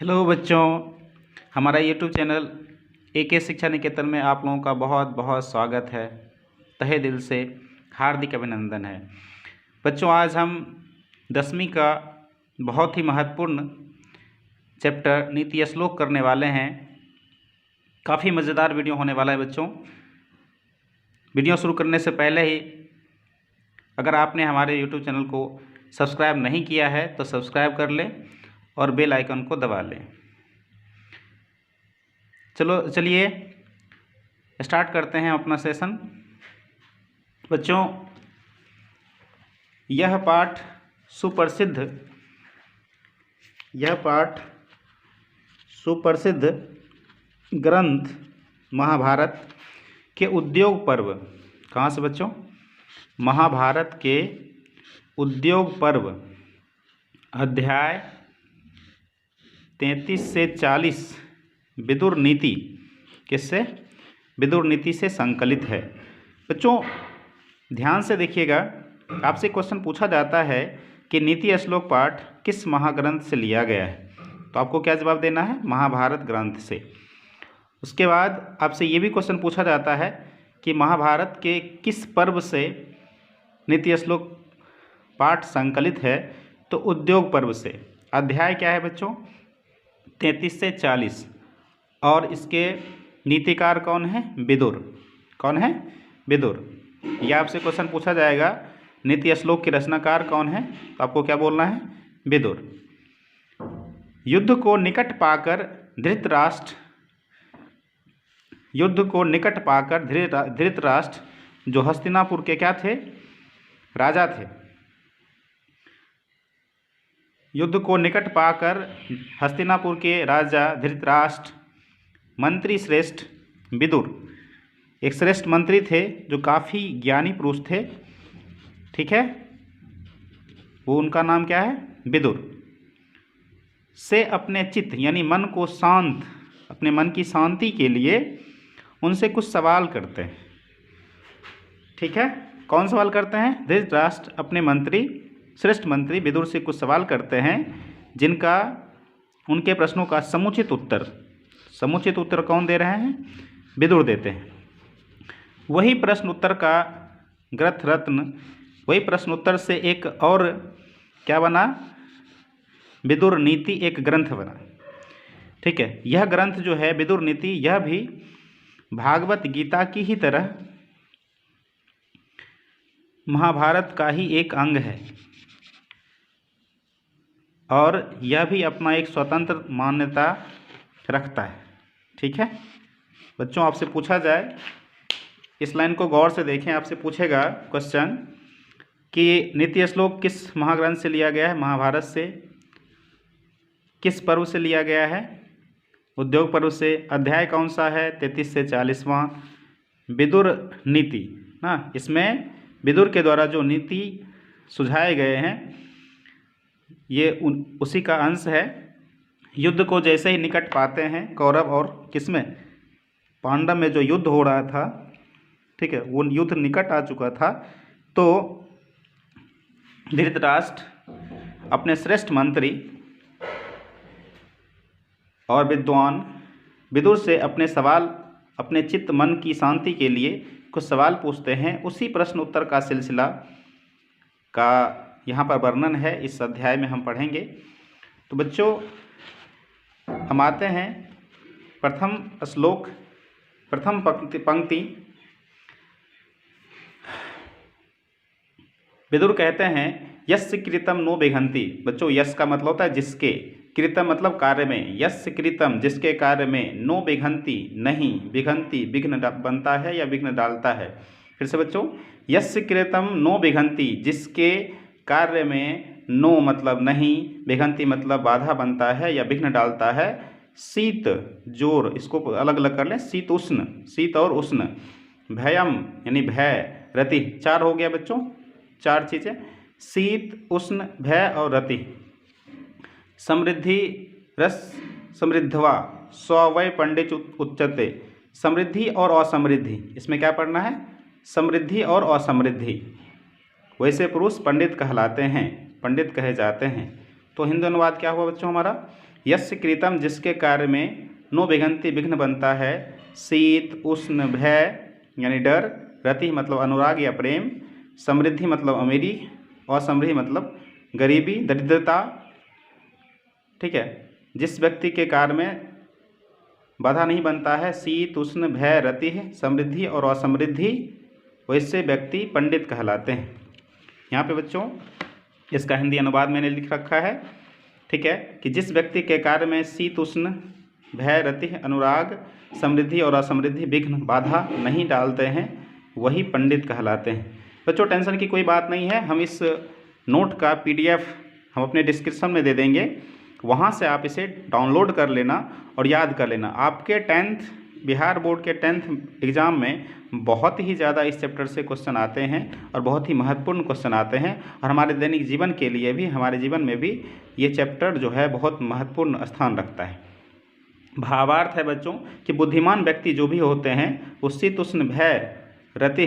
Hello बच्चों, हमारा YouTube channel एके शिक्षा निकेतन में आप लोगों का बहुत बहुत स्वागत है। तहे दिल से हार्दिक अभिनंदन है। बच्चों, आज हम 10वीं का बहुत ही महत्वपूर्ण चैप्टर नीति श्लोक करने वाले हैं। काफ़ी मज़ेदार वीडियो होने वाला है बच्चों। वीडियो शुरू करने से पहले ही अगर आपने हमारे यूट्यूब चैनल को सब्सक्राइब नहीं किया है तो सब्सक्राइब कर लें और बेल आइकन को दबा लें। चलिए स्टार्ट करते हैं अपना सेशन। बच्चों, यह पाठ सुप्रसिद्ध ग्रंथ महाभारत के उद्योग पर्व, कहाँ से बच्चों? महाभारत के उद्योग पर्व अध्याय 33 से 40 विदुर नीति विदुर नीति से संकलित है। बच्चों ध्यान से देखिएगा, आपसे क्वेश्चन पूछा जाता है कि नीति श्लोक पाठ किस महाग्रंथ से लिया गया है, तो आपको क्या जवाब देना है? महाभारत ग्रंथ से। उसके बाद आपसे ये भी क्वेश्चन पूछा जाता है कि महाभारत के किस पर्व से नीति श्लोक पाठ संकलित है, तो उद्योग पर्व से। अध्याय क्या है बच्चों? 33 से 40। और इसके नीतिकार कौन है? विदुर। कौन है? विदुर। यह आपसे क्वेश्चन पूछा जाएगा, नीति श्लोक के रचनाकार कौन है, तो आपको क्या बोलना है? विदुर। युद्ध को निकट पाकर धृतराष्ट्र जो हस्तिनापुर के क्या थे? राजा थे। युद्ध को निकट पाकर हस्तिनापुर के राजा धृतराष्ट्र मंत्री श्रेष्ठ विदुर, एक श्रेष्ठ मंत्री थे जो काफ़ी ज्ञानी पुरुष थे, ठीक है, वो उनका नाम क्या है? विदुर। से अपने चित्त यानी मन को शांत, अपने मन की शांति के लिए उनसे कुछ सवाल करते हैं, ठीक है। कौन सवाल करते हैं? धृतराष्ट्र अपने मंत्री, श्रेष्ठ मंत्री विदुर से कुछ सवाल करते हैं, जिनका उनके प्रश्नों का समुचित उत्तर कौन दे रहे हैं? विदुर देते हैं। वही प्रश्न उत्तर का ग्रंथ रत्न, वही प्रश्न उत्तर से एक और क्या बना? विदुर नीति एक ग्रंथ बना, ठीक है। यह ग्रंथ जो है विदुर नीति, यह भी भागवत गीता की ही तरह महाभारत का ही एक अंग है और यह भी अपना एक स्वतंत्र मान्यता रखता है, ठीक है। बच्चों आपसे पूछा जाए, इस लाइन को गौर से देखें, आपसे पूछेगा क्वेश्चन कि नीति श्लोक किस महाग्रंथ से लिया गया है? महाभारत से। किस पर्व से लिया गया है? उद्योग पर्व से। अध्याय कौन सा है? 33 से 40वां विदुर नीति ना। इसमें विदुर के द्वारा जो नीति सुझाए गए हैं ये उसी का अंश है। युद्ध को जैसे ही निकट पाते हैं, कौरव और किसमें? पांडव में जो युद्ध हो रहा था, ठीक है, वो युद्ध निकट आ चुका था, तो धृतराष्ट्र अपने श्रेष्ठ मंत्री और विद्वान विदुर से अपने चित्त मन की शांति के लिए कुछ सवाल पूछते हैं। उसी प्रश्न उत्तर का सिलसिला का यहाँ पर वर्णन है, इस अध्याय में हम पढ़ेंगे। तो बच्चों हम आते हैं प्रथम श्लोक, प्रथम पंक्ति। विदुर कहते हैं यस्य कृतम नो बिघंति। बच्चों यश का मतलब होता है जिसके, कृतम मतलब कार्य में, यस्य कृतम जिसके कार्य में, नो बिघंति नहीं, बिघंति विघ्न बनता है या विघ्न डालता है। फिर से बच्चों, यस्य कृतम नो बिघंति जिसके कार्य में नो मतलब नहीं, बिघंति मतलब बाधा बनता है या विघ्न डालता है। शीत जोर, इसको अलग अलग कर लें, शीत उष्ण, शीत और उष्ण, भयम यानी भय, रति, 4 हो गया बच्चों, 4 चीज़ें, शीत उष्ण भय और रति। समृद्धि रस समृद्धवा स्ववय पंडित उच्चते। समृद्धि और असमृद्धि, इसमें क्या पढ़ना है? समृद्धि और असमृद्धि। वैसे पुरुष पंडित कहलाते हैं, पंडित कहे जाते हैं। तो हिंदू अनुवाद क्या हुआ बच्चों हमारा? यस्य कृतम जिसके कार्य में नो विघंति विघ्न बनता है, शीत उष्ण भय यानी डर, रति मतलब अनुराग या प्रेम, समृद्धि मतलब अमीरी, असमृद्धि मतलब गरीबी दरिद्रता। ठीक है, जिस व्यक्ति के कार्य में बाधा नहीं बनता है, शीत उष्ण भय रति समृद्धि और असमृद्धि, वैसे व्यक्ति पंडित कहलाते हैं। यहाँ पे बच्चों इसका हिंदी अनुवाद मैंने लिख रखा है। ठीक है, कि जिस व्यक्ति के कार्य में शीत उष्ण भय रति अनुराग समृद्धि और असमृद्धि विघ्न बाधा नहीं डालते हैं, वही पंडित कहलाते हैं। बच्चों टेंशन की कोई बात नहीं है, हम इस नोट का PDF हम अपने डिस्क्रिप्शन में दे देंगे, वहाँ से आप इसे डाउनलोड कर लेना और याद कर लेना। आपके 10th बिहार बोर्ड के 10th एग्ज़ाम में बहुत ही ज़्यादा इस चैप्टर से क्वेश्चन आते हैं और बहुत ही महत्वपूर्ण क्वेश्चन आते हैं, और हमारे दैनिक जीवन के लिए भी, हमारे जीवन में भी ये चैप्टर जो है बहुत महत्वपूर्ण स्थान रखता है। भावार्थ है बच्चों कि बुद्धिमान व्यक्ति जो भी होते हैं वो शीत उष्ण भय रति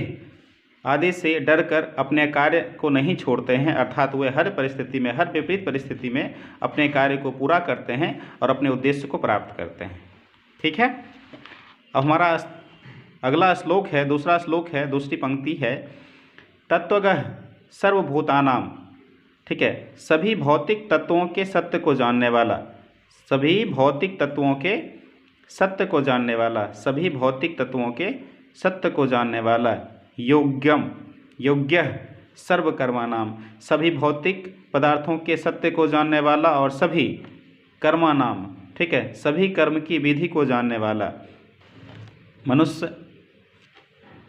आदि से डरकर अपने कार्य को नहीं छोड़ते हैं, अर्थात वे हर परिस्थिति में, हर विपरीत परिस्थिति में अपने कार्य को पूरा करते हैं और अपने उद्देश्य को प्राप्त करते हैं। ठीक है, अब हमारा अगला श्लोक है, दूसरा श्लोक है, दूसरी पंक्ति है, तत्वगः सर्वभूतानाम। ठीक है, सभी भौतिक तत्वों के सत्य को जानने वाला, सभी भौतिक तत्वों के सत्य को जानने वाला, सभी भौतिक तत्वों के सत्य को जानने वाला, योग्यम योग्य सर्वकर्माणाम, सभी भौतिक पदार्थों के सत्य को जानने वाला और सभी कर्माणाम, ठीक है, सभी कर्म की विधि को जानने वाला, मनुष्य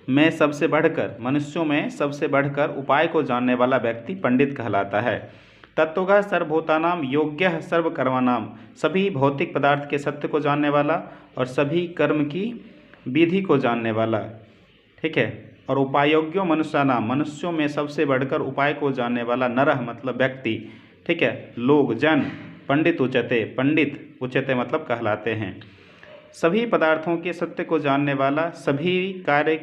में सबसे बढ़कर, मनुष्यों में सबसे बढ़कर उपाय को जानने वाला व्यक्ति पंडित कहलाता है। तत्वगः सर्वभूतानाम योग्य सर्वकर्माणाम, सभी भौतिक पदार्थ के सत्य को जानने वाला और सभी कर्म की विधि को जानने वाला। ठीक है, और उपायोग्यो मनुष्यानाम, मनुष्यों में सबसे बढ़कर उपाय को जानने वाला, नरह मतलब व्यक्ति, ठीक है, लोग जन, पंडित उच्यते, पंडित उच्यते मतलब कहलाते हैं। सभी पदार्थों के सत्य को जानने वाला, सभी कार्य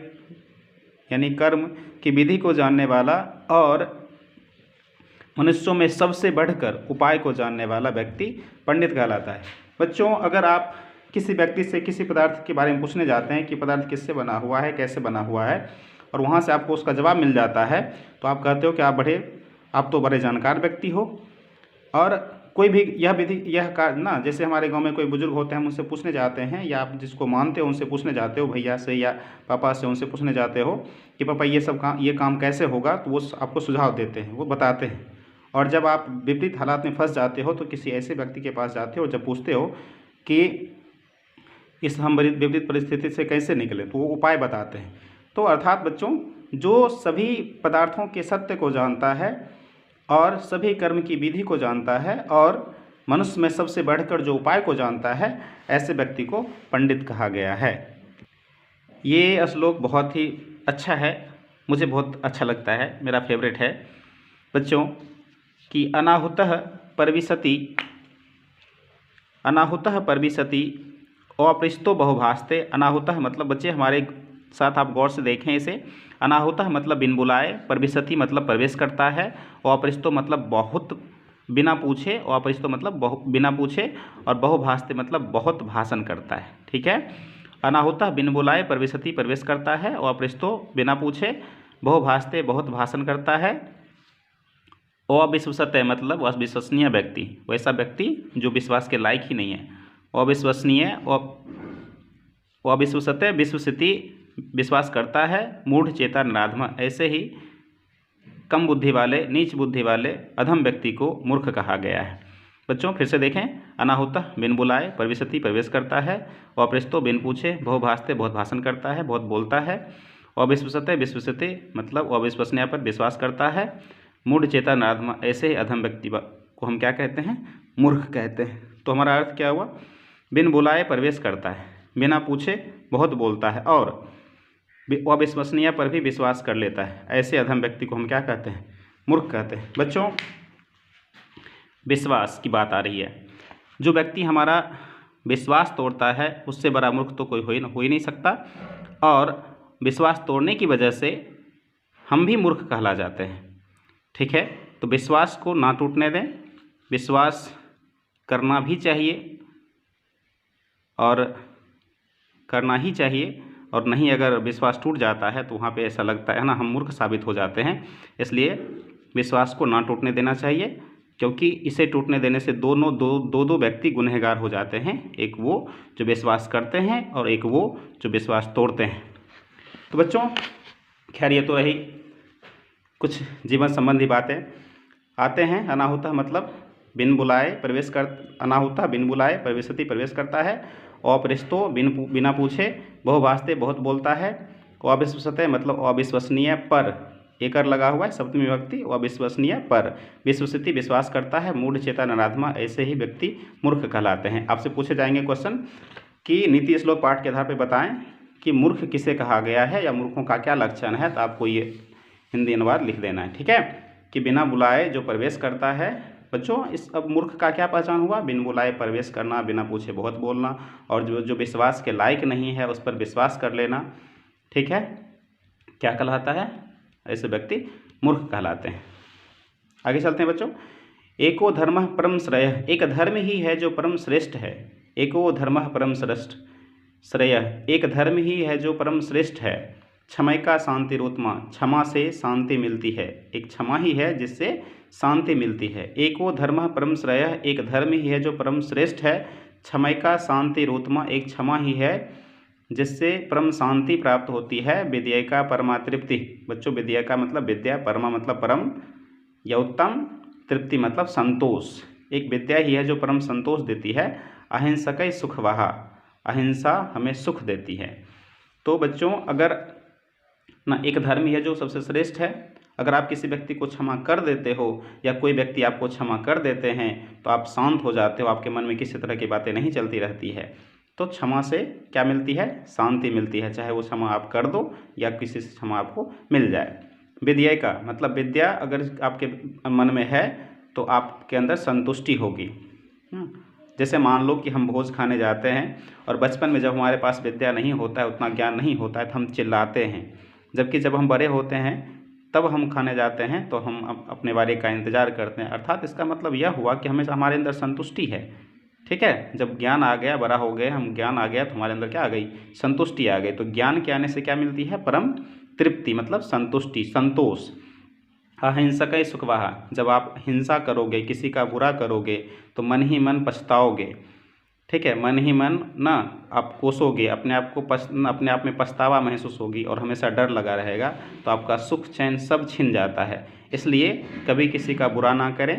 यानी कर्म की विधि को जानने वाला और मनुष्यों में सबसे बढ़कर उपाय को जानने वाला व्यक्ति पंडित कहलाता है। बच्चों अगर आप किसी व्यक्ति से किसी पदार्थ के बारे में पूछने जाते हैं कि पदार्थ किससे बना हुआ है, कैसे बना हुआ है, और वहाँ से आपको उसका जवाब मिल जाता है, तो आप कहते हो कि आप तो बड़े जानकार व्यक्ति हो। और कोई भी यह विधि यह कार्य ना, जैसे हमारे गांव में कोई बुजुर्ग होते हैं, हम उनसे पूछने जाते हैं, या आप जिसको मानते हो उनसे पूछने जाते हो, भैया से या पापा से उनसे पूछने जाते हो कि पापा ये काम कैसे होगा, तो वो आपको सुझाव देते हैं, वो बताते हैं। और जब आप विपरीत हालात में फंस जाते हो तो किसी ऐसे व्यक्ति के पास जाते हो, जब पूछते हो कि इस हम विपरीत परिस्थिति से कैसे निकलें, तो वो उपाय बताते हैं। तो अर्थात बच्चों जो सभी पदार्थों के सत्य को जानता है और सभी कर्म की विधि को जानता है और मनुष्य में सबसे बढ़कर जो उपाय को जानता है, ऐसे व्यक्ति को पंडित कहा गया है। ये श्लोक बहुत ही अच्छा है, मुझे बहुत अच्छा लगता है, मेरा फेवरेट है बच्चों। कि अनाहुतः परविशति, अनाहुतः परविशति अपृष्टो बहुभास्ते। अनाहुतः मतलब बच्चे हमारे साथ आप गौर से देखें इसे, अनाहुतः मतलब बिन बुलाए, परविशति मतलब प्रवेश करता है, और अपृष्टो मतलब बहुत बिना पूछे, और अपृष्टो मतलब बिना पूछे, और बहुभास्ते मतलब बहुत भाषण करता है। ठीक है, अनाहुतः बिन बुलाए परविशति प्रवेश करता है, और अपृष्टो बिना पूछे, बहुभास्ते बहुत भाषण करता है, अविश्वसनीय मतलब अविश्वसनीय व्यक्ति, वैसा व्यक्ति जो विश्वास के लायक ही नहीं है, अविश्वसनीय, अविश्वसनीय विश्वसिति विश्वास करता है, मूढ़ चेता नराधम, ऐसे ही कम बुद्धि वाले, नीच बुद्धि वाले अधम व्यक्ति को मूर्ख कहा गया है। बच्चों फिर से देखें, अनाहुतः बिन बुलाए परविशति प्रवेश करता है, अपृष्टो बिन पूछे, बहुभास्ते बहुत भाषण करता है, बहुत बोलता है, अविश्वसनीय विश्वसिति मतलब अविश्वसनीय पर विश्वास करता है, मूढ़ चेता नराधम, ऐसे ही अधम व्यक्ति को हम क्या कहते हैं, मूर्ख कहते हैं। तो हमारा अर्थ क्या हुआ, बिन बुलाए प्रवेश करता है, बिना पूछे बहुत बोलता है, और अविश्वसनीय पर भी विश्वास कर लेता है, ऐसे अधम व्यक्ति को हम क्या कहते हैं, मूर्ख कहते हैं। बच्चों विश्वास की बात आ रही है, जो व्यक्ति हमारा विश्वास तोड़ता है उससे बड़ा मूर्ख तो कोई हो ही नहीं सकता, और विश्वास तोड़ने की वजह से हम भी मूर्ख कहला जाते हैं। ठीक है, तो विश्वास को ना टूटने दें, विश्वास करना भी चाहिए और करना ही चाहिए, और नहीं अगर विश्वास टूट जाता है तो वहाँ पे ऐसा लगता है ना हम मूर्ख साबित हो जाते हैं। इसलिए विश्वास को ना टूटने देना चाहिए, क्योंकि इसे टूटने देने से दोनों दो व्यक्ति गुनहगार हो जाते हैं, एक वो जो विश्वास करते हैं और एक वो जो विश्वास तोड़ते हैं। तो बच्चों खैर ये तो रही कुछ जीवन संबंधी बातें। आते हैं अनाहुता मतलब बिन बुलाए प्रवेश कर, अनाहुता बिन बुलाए प्रवेशति प्रवेश करता है। अपृष्टो बिना पूछे, बहु वास्ते बहुत बोलता है। अविश्वसनीय मतलब अविश्वसनीय पर, एकर लगा हुआ है सप्तमी विभक्ति, अविश्वसनीय पर। विश्वसति विश्वास करता है। मूढ़ चेता नराधमा, ऐसे ही व्यक्ति मूर्ख कहलाते हैं। आपसे पूछे जाएंगे क्वेश्चन कि नीति श्लोक पाठ के आधार पर बताएं कि मूर्ख किसे कहा गया है या मूर्खों का क्या लक्षण है। तो आपको ये हिंदी अनुवाद लिख देना है, ठीक है, कि बिना बुलाए जो प्रवेश करता है। बच्चों इस अब मूर्ख का क्या पहचान हुआ? बिन बुलाए प्रवेश करना, बिना पूछे बहुत बोलना, और जो विश्वास के लायक नहीं है उस पर विश्वास कर लेना, ठीक है, क्या कहलाता है? ऐसे व्यक्ति मूर्ख कहलाते हैं। आगे चलते हैं बच्चों। एको धर्मः परम श्रेयः, एक धर्म ही है जो परम श्रेष्ठ है। एको धर्मः परम श्रेष्ठ श्रेयः, एक धर्म ही है जो परम श्रेष्ठ है। क्षमैका शांतिरोत्मा, क्षमा से शांति मिलती है, एक क्षमा ही है जिससे शांति मिलती है। एको धर्मः परम श्रेयः, एक धर्म ही है जो परम श्रेष्ठ है। क्षमैका शांतिरोत्मा, एक क्षमा ही है जिससे परम शांति प्राप्त होती है। विद्यैका परमा तृप्ति, बच्चों विद्यैका मतलब विद्या, परमा मतलब परम या उत्तम, तृप्ति मतलब संतोष, एक विद्या ही है जो परम संतोष देती है। अहिंसकै सुखवाहा, अहिंसा हमें सुख देती है। तो बच्चों अगर ना एक धर्म ही है जो सबसे श्रेष्ठ है, अगर आप किसी व्यक्ति को क्षमा कर देते हो या कोई व्यक्ति आपको क्षमा कर देते हैं तो आप शांत हो जाते हो, आपके मन में किसी तरह की बातें नहीं चलती रहती है। तो क्षमा से क्या मिलती है? शांति मिलती है, चाहे वो क्षमा आप कर दो या किसी से क्षमा आपको मिल जाए। विद्या का मतलब विद्या अगर आपके मन में है तो आपके अंदर संतुष्टि होगी। जैसे मान लो कि हम भोज खाने जाते हैं और बचपन में जब हमारे पास विद्या नहीं होता है, उतना ज्ञान नहीं होता है, तो हम चिल्लाते हैं, जबकि जब हम बड़े होते हैं तब हम खाने जाते हैं तो हम अपने बारे का इंतज़ार करते हैं। अर्थात इसका मतलब यह हुआ कि हमें हमारे अंदर संतुष्टि है, ठीक है। जब ज्ञान आ गया, बड़ा हो गए हम, ज्ञान आ गया तो हमारे अंदर क्या आ गई? संतुष्टि आ गई। तो ज्ञान के आने से क्या मिलती है? परम तृप्ति मतलब संतुष्टि, संतोष। अहिंसकै सुखवाहा, जब आप हिंसा करोगे, किसी का बुरा करोगे तो मन ही मन पछताओगे, ठीक है, मन ही मन ना आप कोसोगे, अपने आप में पछतावा महसूस होगी और हमेशा डर लगा रहेगा, तो आपका सुख चैन सब छिन जाता है। इसलिए कभी किसी का बुरा ना करें,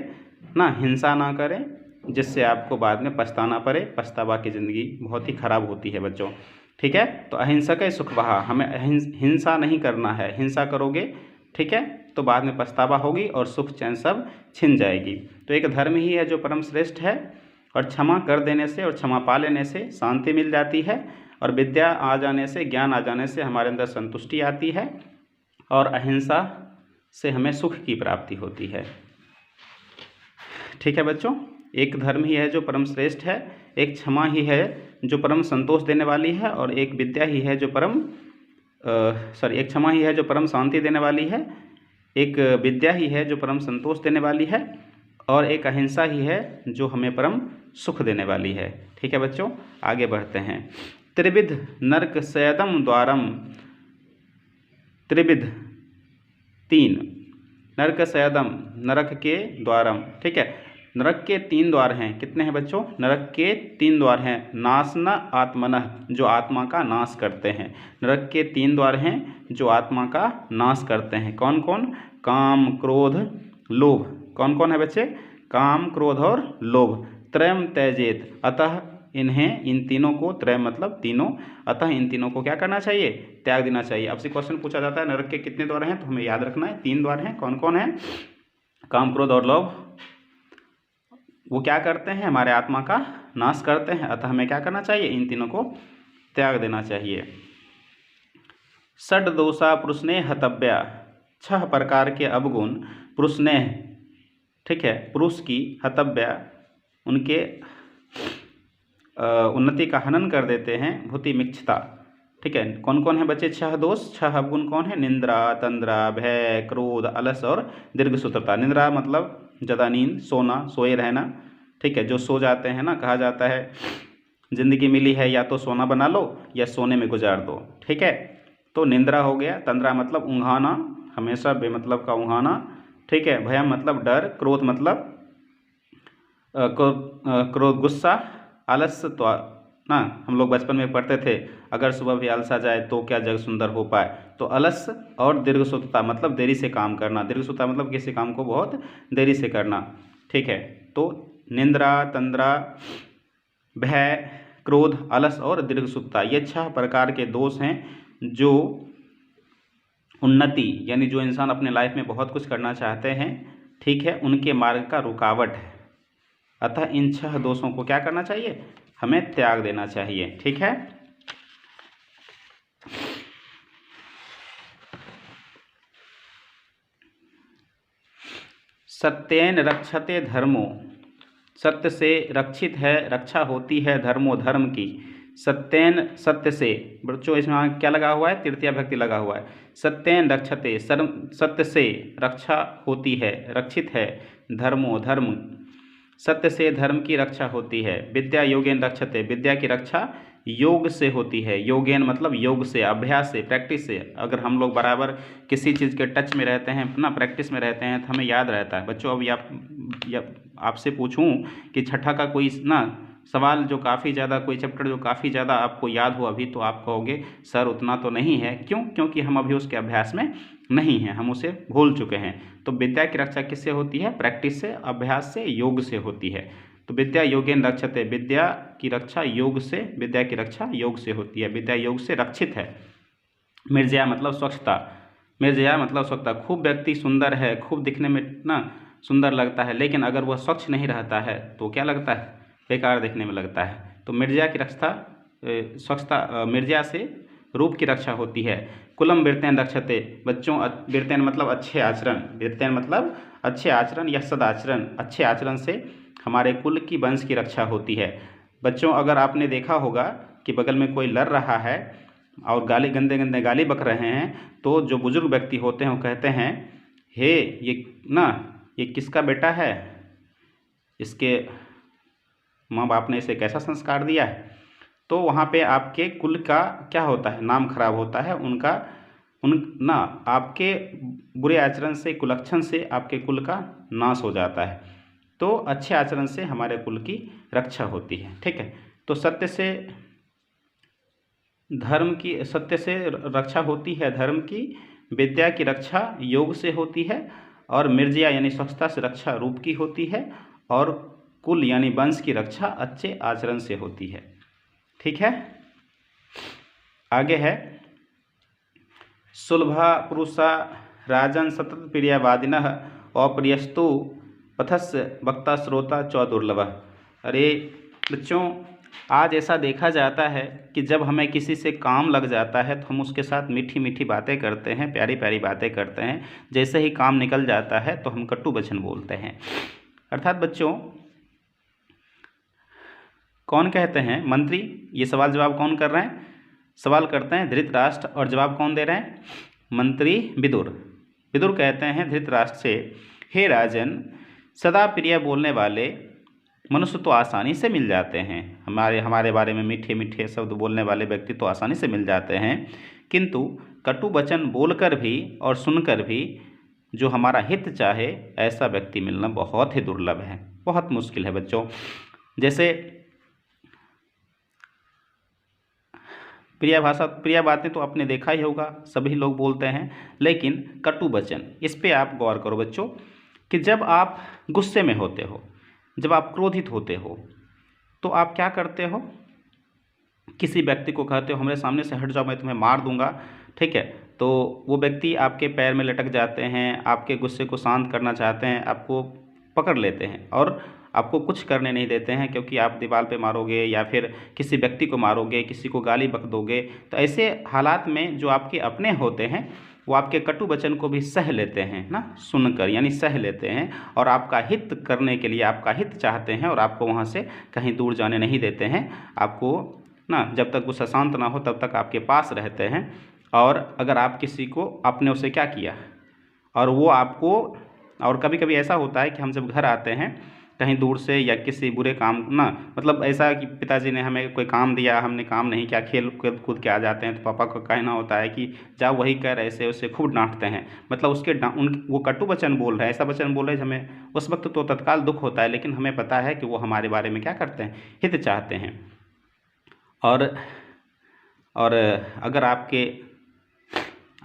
ना हिंसा ना करें, जिससे आपको बाद में पछताना पड़े। पछतावा की ज़िंदगी बहुत ही खराब होती है बच्चों, ठीक है। तो अहिंसकै सुखवाहा, हमें हिंसा नहीं करना है, हिंसा करोगे ठीक है तो बाद में पछतावा होगी और सुख चैन सब छिन जाएगी। तो एक धर्म ही है जो परम श्रेष्ठ है, और क्षमा कर देने से और क्षमा पा लेने से शांति मिल जाती है, और विद्या आ जाने से, ज्ञान आ जाने से हमारे अंदर संतुष्टि आती है, और अहिंसा से हमें सुख की प्राप्ति होती है, ठीक है बच्चों। एक धर्म ही है जो परम श्रेष्ठ है, एक क्षमा ही है जो परम संतोष देने वाली है, और एक विद्या ही है जो एक क्षमा ही है जो परम शांति देने वाली है, एक विद्या ही है जो परम संतोष देने वाली है, और एक अहिंसा ही है जो हमें परम सुख देने वाली है, ठीक है बच्चों। आगे बढ़ते हैं। त्रिविध नरक सयदम द्वारम, त्रिविध तीन, नरक सयदम नरक के द्वारम, ठीक है। नरक के 3 द्वार हैं, कितने हैं बच्चों? नरक के 3 द्वार हैं। नासना आत्मनः, जो आत्मा का नाश करते हैं। नरक के 3 द्वार हैं जो आत्मा का नाश करते हैं। कौन कौन? काम, क्रोध, लोभ। कौन कौन है बच्चे? काम, क्रोध और लोभ। त्रयम त्यजेत, अतः इन्हें, इन तीनों को, त्रय मतलब तीनों, अतः इन तीनों को क्या करना चाहिए? त्याग देना चाहिए। आपसे क्वेश्चन पूछा जाता है नरक के कितने द्वार हैं, तो हमें याद रखना है 3 द्वार हैं। कौन कौन है? काम, क्रोध और लोभ। वो क्या करते हैं? हमारे आत्मा का नाश करते हैं, अतः हमें क्या करना चाहिए? इन तीनों को त्याग देना चाहिए। षड दोषा पुरुषनेह हतव्या, 6 प्रकार के अवगुण पुरुषनेह, ठीक है, पुरुष की हतव्या, उनके उन्नति का हनन कर देते हैं। भूति मिक्षता, ठीक है। कौन कौन है बच्चे? 6 दोष, 6 अवगुण कौन है? निंद्रा, तंद्रा, भय, क्रोध, अलस और दीर्घ सूत्रता। निंद्रा मतलब ज़्यादा नींद, सोना, सोए रहना, ठीक है, जो सो जाते हैं ना, कहा जाता है ज़िंदगी मिली है या तो सोना बना लो या सोने में गुजार दो। ठीक है, तो निंद्रा हो गया, तंद्रा मतलब ऊँघाना, हमेशा बेमतलब का ऊँघाना। ठीक है, भयम मतलब डर, क्रोध मतलब क्रोध गुस्सा, आलस्य तो ना हम लोग बचपन में पढ़ते थे, अगर सुबह भी आलसा जाए तो क्या जग सुंदर हो पाए। तो अलस्य और दीर्घसूत्रता मतलब देरी से काम करना, दीर्घसूत्रता मतलब किसी काम को बहुत देरी से करना। ठीक है, तो निंद्रा, तंद्रा, भय, क्रोध, आलस और दीर्घसूत्रता, ये 6 प्रकार के दोष हैं जो उन्नति यानी जो इंसान अपने लाइफ में बहुत कुछ करना चाहते हैं, ठीक है, उनके मार्ग का रुकावट है। अतः इन 6 दोषों को क्या करना चाहिए, हमें त्याग देना चाहिए। ठीक है, सत्येन रक्षते धर्मो, सत्य से रक्षित है, रक्षा होती है धर्मो, धर्म की। सत्येन सत्य से, बच्चों इसमें क्या लगा हुआ है, तृतीया भक्ति लगा हुआ है। सत्येन रक्षते, सत्य से रक्षा होती है, रक्षित है, धर्मो धर्म, सत्य से धर्म की रक्षा होती है। विद्या योगेन रक्षते, विद्या की रक्षा योग से होती है, योगेन मतलब योग से, अभ्यास से, प्रैक्टिस से। अगर हम लोग बराबर किसी चीज़ के टच में रहते हैं ना, प्रैक्टिस में रहते हैं, तो हमें याद रहता है। बच्चों अभी आपसे पूछूं कि छठा का कोई ना सवाल जो काफ़ी ज़्यादा, कोई चैप्टर जो काफ़ी ज़्यादा आपको याद हो अभी, तो आप कहोगे सर उतना तो नहीं है। क्यों? क्योंकि हम अभी उसके अभ्यास में नहीं हैं, हम उसे भूल चुके हैं। तो विद्या की रक्षा किससे होती है, प्रैक्टिस से, अभ्यास से, योग से होती है। तो विद्या योगेन रक्षते, विद्या की रक्षा योग से, विद्या की रक्षा योग से होती है, विद्या योग से रक्षित है। मिर्जया मतलब स्वच्छता, मिर्जया मतलब स्वच्छता। खूब व्यक्ति सुंदर है, खूब दिखने में ना सुंदर लगता है, लेकिन अगर वह स्वच्छ नहीं रहता है तो क्या लगता है, बेकार दिखने में लगता है। तो मिर्जया की रक्षा, स्वच्छता, मिर्जया से रूप की रक्षा होती है। कुलम वृत्तेन रक्षते, बच्चों वृत्तेन मतलब अच्छे आचरण, वृत्तेन मतलब अच्छे आचरण या सदाचरण, अच्छे आचरण से हमारे कुल की, वंश की रक्षा होती है। बच्चों अगर आपने देखा होगा कि बगल में कोई लड़ रहा है और गाली, गंदे गंदे गाली बक रहे हैं, तो जो बुजुर्ग व्यक्ति होते हैं वो कहते हैं, हे ये किसका बेटा है, इसके माँ बाप ने इसे कैसा संस्कार दिया है। तो वहाँ पे आपके कुल का क्या होता है, नाम खराब होता है, आपके बुरे आचरण से, कुलक्षण से आपके कुल का नाश हो जाता है। तो अच्छे आचरण से हमारे कुल की रक्षा होती है। ठीक है, तो सत्य से धर्म की, सत्य से रक्षा होती है धर्म की, विद्या की रक्षा योग से होती है, और मिर्जया यानी स्वच्छता से रक्षा रूप की होती है, और कुल यानी वंश की रक्षा अच्छे आचरण से होती है। ठीक है, आगे है सुलभा पुरुषा राजन सतत प्रियवादिनः अप्रियस्तु पथस्य वक्ता श्रोता च दुर्लभ। अरे बच्चों, आज ऐसा देखा जाता है कि जब हमें किसी से काम लग जाता है तो हम उसके साथ मीठी मीठी बातें करते हैं, प्यारी प्यारी बातें करते हैं। जैसे ही काम निकल जाता है तो हम कटु वचन बोलते हैं। अर्थात बच्चों, कौन कहते हैं, मंत्री, ये सवाल जवाब कौन कर रहे हैं, सवाल करते हैं धृतराष्ट्र, और जवाब कौन दे रहे हैं, मंत्री विदुर। विदुर कहते हैं धृतराष्ट्र से, हे राजन, सदा प्रिय बोलने वाले मनुष्य तो आसानी से मिल जाते हैं, हमारे बारे में मीठे मीठे शब्द बोलने वाले व्यक्ति तो आसानी से मिल जाते हैं, किंतु कटु वचन बोलकर भी और सुनकर भी जो हमारा हित चाहे ऐसा व्यक्ति मिलना बहुत ही दुर्लभ है, बहुत मुश्किल है। बच्चों जैसे प्रिय बातें तो आपने देखा ही होगा, सभी लोग बोलते हैं, लेकिन कटु वचन, इस पे आप गौर करो बच्चों, कि जब आप गुस्से में होते हो, जब आप क्रोधित होते हो, तो आप क्या करते हो, किसी व्यक्ति को कहते हो हमारे सामने से हट जाओ, मैं तुम्हें मार दूंगा। ठीक है, तो वो व्यक्ति आपके पैर में लटक जाते हैं, आपके गुस्से को शांत करना चाहते हैं, आपको पकड़ लेते हैं और आपको कुछ करने नहीं देते हैं, क्योंकि आप दीवार पे मारोगे या फिर किसी व्यक्ति को मारोगे, किसी को गाली बक दोगे। तो ऐसे हालात में जो आपके अपने होते हैं वो आपके कटु वचन को भी सह लेते हैं ना, सुनकर, यानी सह लेते हैं, और आपका हित करने के लिए, आपका हित चाहते हैं, और आपको वहाँ से कहीं दूर जाने नहीं देते हैं। आपको ना जब तक गुस्सा शांत ना हो तब तक आपके पास रहते हैं। और अगर आप किसी को, आपने उसे क्या किया और वो आपको, और कभी कभी ऐसा होता है कि हम जब घर आते हैं कहीं दूर से या किसी बुरे काम ना, मतलब ऐसा कि पिताजी ने हमें कोई काम दिया, हमने काम नहीं किया, खेल कूद के आ जाते हैं तो पापा को कहना होता है कि जाओ वही कर, ऐसे उससे खूब डांटते हैं, मतलब उसके वो कटु वचन बोल रहे हैं, ऐसा वचन बोल रहे हैं हमें उस वक्त तो तत्काल दुख होता है, लेकिन हमें पता है कि वो हमारे बारे में क्या करते हैं, हित चाहते हैं। और अगर आपके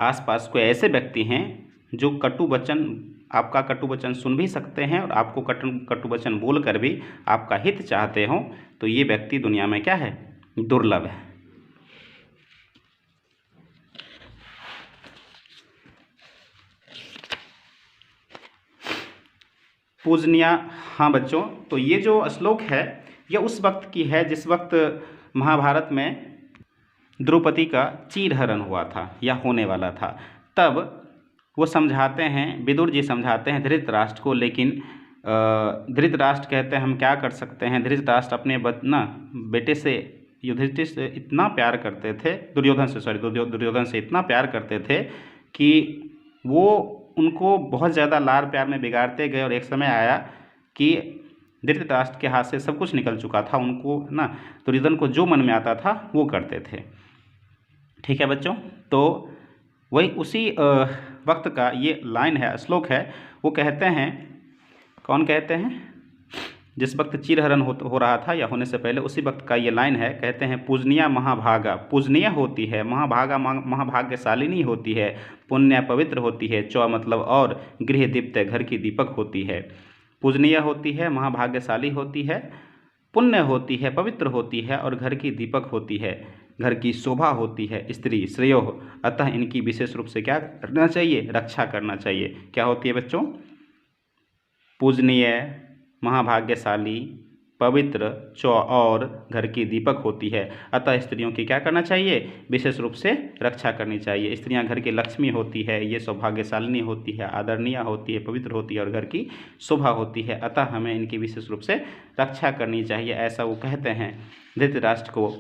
आसपास कोई ऐसे व्यक्ति हैं जो आपका कटु वचन सुन भी सकते हैं और आपको कटु वचन बोल कर भी आपका हित चाहते हों, तो ये व्यक्ति दुनिया में क्या है, दुर्लभ है। पूजनीय। हाँ बच्चों, तो ये जो श्लोक है यह उस वक्त की है जिस वक्त महाभारत में द्रौपदी का चीरहरण हुआ था या होने वाला था। तब वो समझाते हैं, विदुर जी समझाते हैं धृतराष्ट्र को, लेकिन धृतराष्ट्र कहते हैं हम क्या कर सकते हैं। धृतराष्ट्र अपने बेटे से, युधिष्ठिर से इतना प्यार करते थे, दुर्योधन से इतना प्यार करते थे कि वो उनको बहुत ज़्यादा लाड़ प्यार में बिगाड़ते गए, और एक समय आया कि धृतराष्ट्र के हाथ से सब कुछ निकल चुका था, उनको दुर्योधन को जो मन में आता था वो करते थे। ठीक है बच्चों, तो वही उसी वक्त का ये लाइन है, श्लोक है। वो कहते हैं, कौन कहते हैं, जिस वक्त चीरहरण हो रहा था या होने से पहले, उसी वक्त का ये लाइन है। कहते हैं पूजनीय महाभागा, पूजनीय होती है, महाभागा महाभाग्यशालिनी होती है, पुण्य पवित्र होती है, चौ मतलब और, गृह दीप्त घर की दीपक होती है। पूजनीय होती है, महाभाग्यशाली होती है, पुण्य होती है, पवित्र होती है और घर की दीपक होती है, घर की शोभा होती है स्त्री श्रेयो। अतः इनकी विशेष रूप से क्या करना चाहिए, रक्षा करना चाहिए। क्या होती है बच्चों, पूजनीय, महाभाग्यशाली, पवित्र, चौ और घर की दीपक होती है। अतः स्त्रियों की क्या करना चाहिए, विशेष रूप से रक्षा करनी चाहिए। स्त्रियां घर की लक्ष्मी होती है, ये सौभाग्यशालिनी होती है, आदरणीय होती है, पवित्र होती है और घर की शोभा होती है। अतः हमें इनकी विशेष रूप से रक्षा करनी चाहिए, ऐसा वो कहते हैं धृतराष्ट्र को।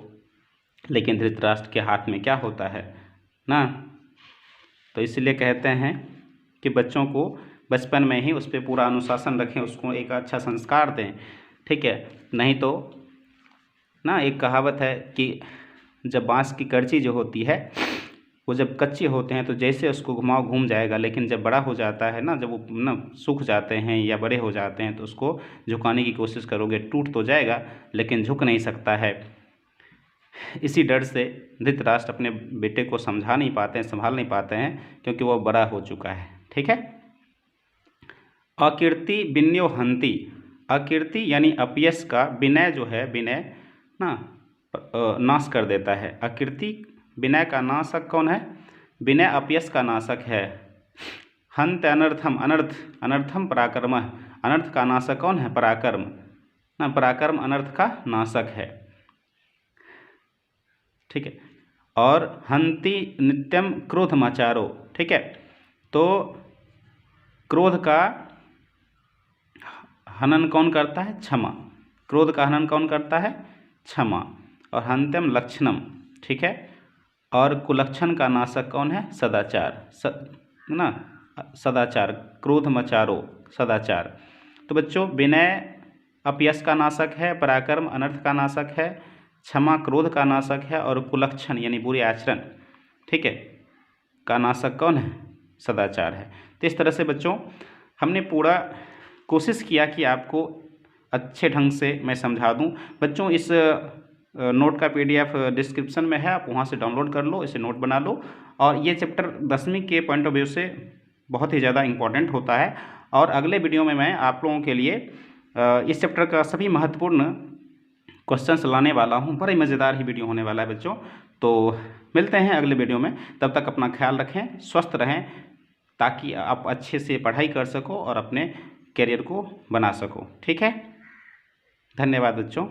लेकिन धृतराष्ट्र के हाथ में क्या होता है ना, तो इसलिए कहते हैं कि बच्चों को बचपन में ही उस पर पूरा अनुशासन रखें, उसको एक अच्छा संस्कार दें। ठीक है, नहीं तो एक कहावत है कि जब बांस की करची जो होती है वो जब कच्चे होते हैं तो जैसे उसको घुमाओ घूम जाएगा, लेकिन जब बड़ा हो जाता है जब वो सूख जाते हैं या बड़े हो जाते हैं तो उसको झुकाने की कोशिश करोगे, टूट तो जाएगा लेकिन झुक नहीं सकता है। इसी डर से धृतराष्ट्र अपने बेटे को समझा नहीं पाते हैं, संभाल नहीं पाते हैं, क्योंकि वो बड़ा हो चुका है। ठीक है, अकीर्ति विनयो हंति, अकीर्ति यानी अपयश का विनय जो है, विनय नाश कर देता है। अकीर्ति विनय का नाशक कौन है, विनय अपयश का नाशक है। हंत अनर्थम, अनर्थम पराक्रम, अनर्थ का नाशक कौन है, पराक्रम पराक्रम अनर्थ का नाशक है। ठीक है, और हंति नित्यम क्रोध मचारो। ठीक है, तो क्रोध का हनन कौन करता है, क्षमा। क्रोध का हनन कौन करता है, क्षमा। और हंत्यम लक्षणम। ठीक है, और कुलक्षण का नाशक कौन है, सदाचार। सदाचार, क्रोध मचारो, सदाचार। तो बच्चों, विनय अपयश का नाशक है, पराक्रम अनर्थ का नाशक है, क्षमा क्रोध का नाशक है, और कुलक्षण यानी बुरे आचरण, ठीक है, का नाशक कौन है, सदाचार है। तो इस तरह से बच्चों हमने पूरा कोशिश किया कि आपको अच्छे ढंग से मैं समझा दूं। बच्चों इस नोट का PDF डिस्क्रिप्शन में है, आप वहां से डाउनलोड कर लो, इसे नोट बना लो। और ये चैप्टर 10वीं के पॉइंट ऑफ व्यू से बहुत ही ज़्यादा इम्पॉर्टेंट होता है। और अगले वीडियो में मैं आप लोगों के लिए इस चैप्टर का सभी महत्वपूर्ण क्वेश्चंस लाने वाला हूं। बड़ा ही मज़ेदार ही वीडियो होने वाला है बच्चों। तो मिलते हैं अगले वीडियो में, तब तक अपना ख्याल रखें, स्वस्थ रहें, ताकि आप अच्छे से पढ़ाई कर सको और अपने करियर को बना सको। ठीक है, धन्यवाद बच्चों।